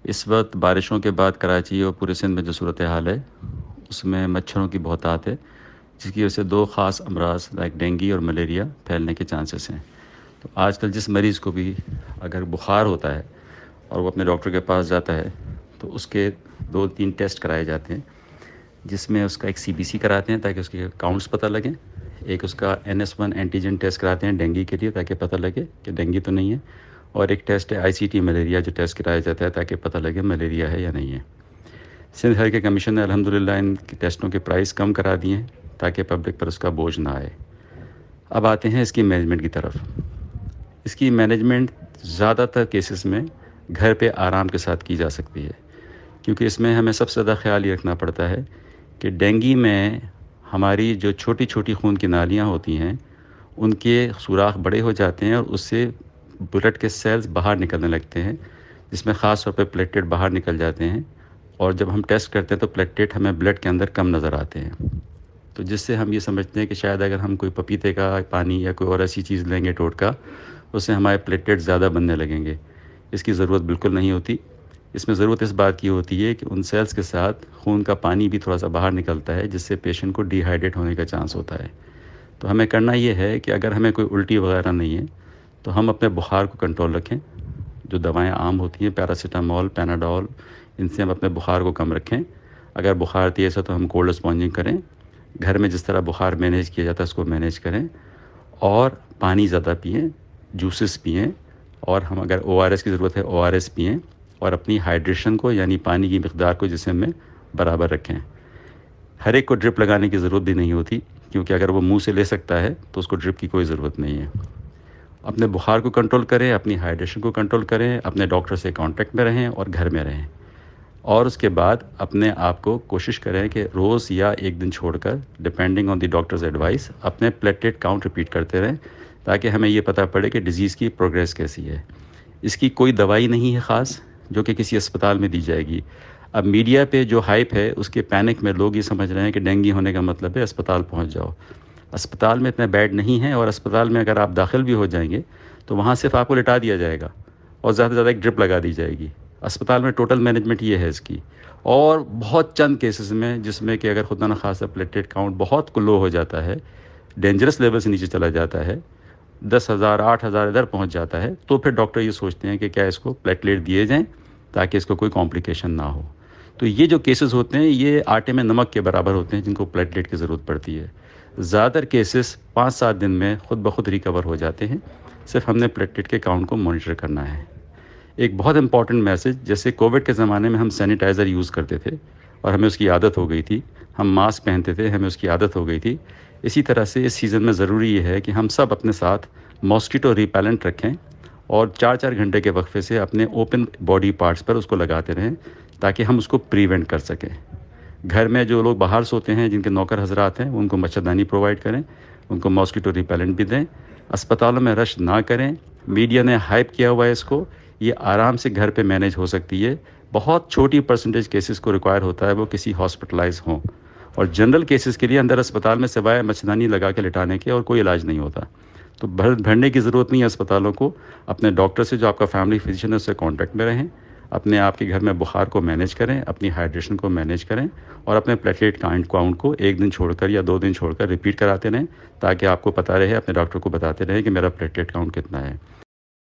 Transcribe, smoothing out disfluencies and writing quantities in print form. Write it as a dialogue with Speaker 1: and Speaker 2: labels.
Speaker 1: اس وقت بارشوں کے بعد کراچی اور پورے سندھ میں جو صورتحال ہے اس میں مچھروں کی بہتات ہے، جس کی وجہ سے دو خاص امراض لائک ڈینگی اور ملیریا پھیلنے کے چانسز ہیں۔ تو آج کل جس مریض کو بھی اگر بخار ہوتا ہے اور وہ اپنے ڈاکٹر کے پاس جاتا ہے تو اس کے 2-3 ٹیسٹ کرائے جاتے ہیں، جس میں اس کا ایک CBC کراتے ہیں تاکہ اس کے کاؤنٹس پتہ لگیں، ایک اس کا NS1 اینٹیجن ٹیسٹ کراتے ہیں ڈینگی کے لیے تاکہ پتہ لگے کہ ڈینگی تو نہیں ہے، اور ایک ٹیسٹ ہے ICT ملیریا جو ٹیسٹ کرایا جاتا ہے تاکہ پتہ لگے ملیریا ہے یا نہیں ہے۔ سندھ ہیلتھ کے کمیشن نے الحمدللہ ان ٹیسٹوں کے پرائس کم کرا دیے ہیں تاکہ پبلک پر اس کا بوجھ نہ آئے۔ اب آتے ہیں اس کی مینجمنٹ کی طرف۔ اس کی مینجمنٹ زیادہ تر کیسز میں گھر پہ آرام کے ساتھ کی جا سکتی ہے، کیونکہ اس میں ہمیں سب سے زیادہ خیال یہ رکھنا پڑتا ہے کہ ڈینگی میں ہماری جو چھوٹی چھوٹی خون کی نالیاں ہوتی ہیں ان کے سوراخ بڑے ہو جاتے ہیں اور اس سے بلڈ کے سیلز باہر نکلنے لگتے ہیں، جس میں خاص طور پہ پلیٹلیٹ باہر نکل جاتے ہیں، اور جب ہم ٹیسٹ کرتے ہیں تو پلیٹلیٹ ہمیں بلڈ کے اندر کم نظر آتے ہیں، تو جس سے ہم یہ سمجھتے ہیں کہ شاید اگر ہم کوئی پپیتے کا پانی یا کوئی اور ایسی چیز لیں گے ٹوٹکا، اس سے ہمارے پلیٹلیٹ زیادہ بننے لگیں گے۔ اس کی ضرورت بالکل نہیں ہوتی۔ اس میں ضرورت اس بات کی ہوتی ہے کہ ان سیلز کے ساتھ خون کا پانی بھی تھوڑا سا باہر نکلتا ہے، جس سے پیشنٹ کو ڈی ہائیڈریٹ ہونے کا چانس ہوتا ہے۔ تو ہمیں کرنا یہ ہے کہ اگر ہمیں کوئی الٹی وغیرہ نہیں ہے تو ہم اپنے بخار کو کنٹرول رکھیں، جو دوائیں عام ہوتی ہیں پیراسیٹامول، پیناڈول، ان سے ہم اپنے بخار کو کم رکھیں۔ اگر بخار تیز ہے تو ہم کولڈ اسپونجنگ کریں، گھر میں جس طرح بخار مینیج کیا جاتا ہے اس کو مینیج کریں، اور پانی زیادہ پئیں، جوسز پئیں، اور ہم اگر ORS کی ضرورت ہے ORS پئیں، اور اپنی ہائیڈریشن کو یعنی پانی کی مقدار کو جسم میں برابر رکھیں۔ ہر ایک کو ڈرپ لگانے کی ضرورت بھی نہیں ہوتی، کیونکہ اگر وہ منہ سے لے سکتا ہے تو اس کو ڈرپ کی کوئی ضرورت نہیں ہے۔ اپنے بخار کو کنٹرول کریں، اپنی ہائیڈریشن کو کنٹرول کریں، اپنے ڈاکٹر سے کانٹیکٹ میں رہیں اور گھر میں رہیں، اور اس کے بعد اپنے آپ کو کوشش کریں کہ روز یا ایک دن چھوڑ کر depending on the doctors advice اپنے پلیٹلیٹ کاؤنٹ ریپیٹ کرتے رہیں، تاکہ ہمیں یہ پتہ پڑے کہ ڈیزیز کی پروگریس کیسی ہے۔ اس کی کوئی دوائی نہیں ہے خاص جو کہ کسی اسپتال میں دی جائے گی۔ اب میڈیا پہ جو ہائپ ہے اس کے پینک میں لوگ یہ سمجھ رہے ہیں کہ ڈینگی ہونے کا مطلب ہے اسپتال پہنچ جاؤ۔ اسپتال میں اتنا بیڈ نہیں ہے، اور اسپتال میں اگر آپ داخل بھی ہو جائیں گے تو وہاں صرف آپ کو لٹا دیا جائے گا اور زیادہ سے زیادہ ایک ڈرپ لگا دی جائے گی۔ اسپتال میں ٹوٹل مینجمنٹ یہ ہے اس کی، اور بہت چند کیسز میں جس میں کہ اگر خدا نخواستہ پلیٹلیٹ کاؤنٹ بہت لو ہو جاتا ہے، ڈینجرس لیول سے نیچے چلا جاتا ہے، 10,000 8,000 ادھر پہنچ جاتا ہے، تو پھر ڈاکٹر یہ سوچتے ہیں کہ کیا اس کو پلیٹلیٹ دیے جائیں تاکہ اس کو کوئی کمپلیکیشن نہ ہو۔ تو یہ جو کیسز ہوتے ہیں یہ آٹے میں نمک کے برابر ہوتے ہیں جن کو پلیٹلیٹ کی ضرورت پڑتی ہے۔ زیادہ تر کیسز 5-7 دن میں خود بخود ریکور ہو جاتے ہیں، صرف ہم نے پلیٹلیٹ کے کاؤنٹ کو مانیٹر کرنا ہے۔ ایک بہت امپورٹنٹ میسج، جیسے کووڈ کے زمانے میں ہم سینیٹائزر یوز کرتے تھے اور ہمیں اس کی عادت ہو گئی تھی، ہم ماسک پہنتے تھے، ہمیں اس کی عادت ہو گئی تھی، اسی طرح سے اس سیزن میں ضروری یہ ہے کہ ہم سب اپنے ساتھ ماسکیٹو ریپیلنٹ رکھیں، اور 4-4 گھنٹے کے وقفے سے اپنے اوپن باڈی پارٹس پر اس کو لگاتے رہیں تاکہ ہم اس کو پریونٹ کر سکیں۔ گھر میں جو لوگ باہر سوتے ہیں جن کے نوکر حضرات ہیں ان کو مچھردانی پرووائڈ کریں، ان کو ماسکیٹو ریپیلنٹ بھی دیں۔ اسپتالوں میں رش نہ کریں، میڈیا نے ہائپ کیا ہوا ہے اس کو، یہ آرام سے گھر پہ مینیج ہو سکتی ہے۔ بہت چھوٹی پرسنٹیج کیسز کو ریکوائر ہوتا ہے وہ کسی ہاسپٹلائز ہوں، اور جنرل کیسز کے لیے اندر اسپتال میں سوائے مچھردانی لگا کے لٹانے کے اور کوئی علاج نہیں ہوتا۔ تو بھرنے کی ضرورت نہیں ہے اسپتالوں کو۔ اپنے ڈاکٹر سے جو آپ کا فیملی فزیشین ہے اس سے کانٹیکٹ میں رہیں، اپنے آپ کے گھر میں بخار کو مینیج کریں، اپنی ہائیڈریشن کو مینیج کریں، اور اپنے پلیٹلیٹ کاؤنٹ کو 1 دن چھوڑ کر یا 2 دن چھوڑ کر ریپیٹ کراتے رہیں، تاکہ آپ کو پتہ رہے، اپنے ڈاکٹر کو بتاتے رہیں کہ میرا پلیٹلیٹ کاؤنٹ کتنا ہے۔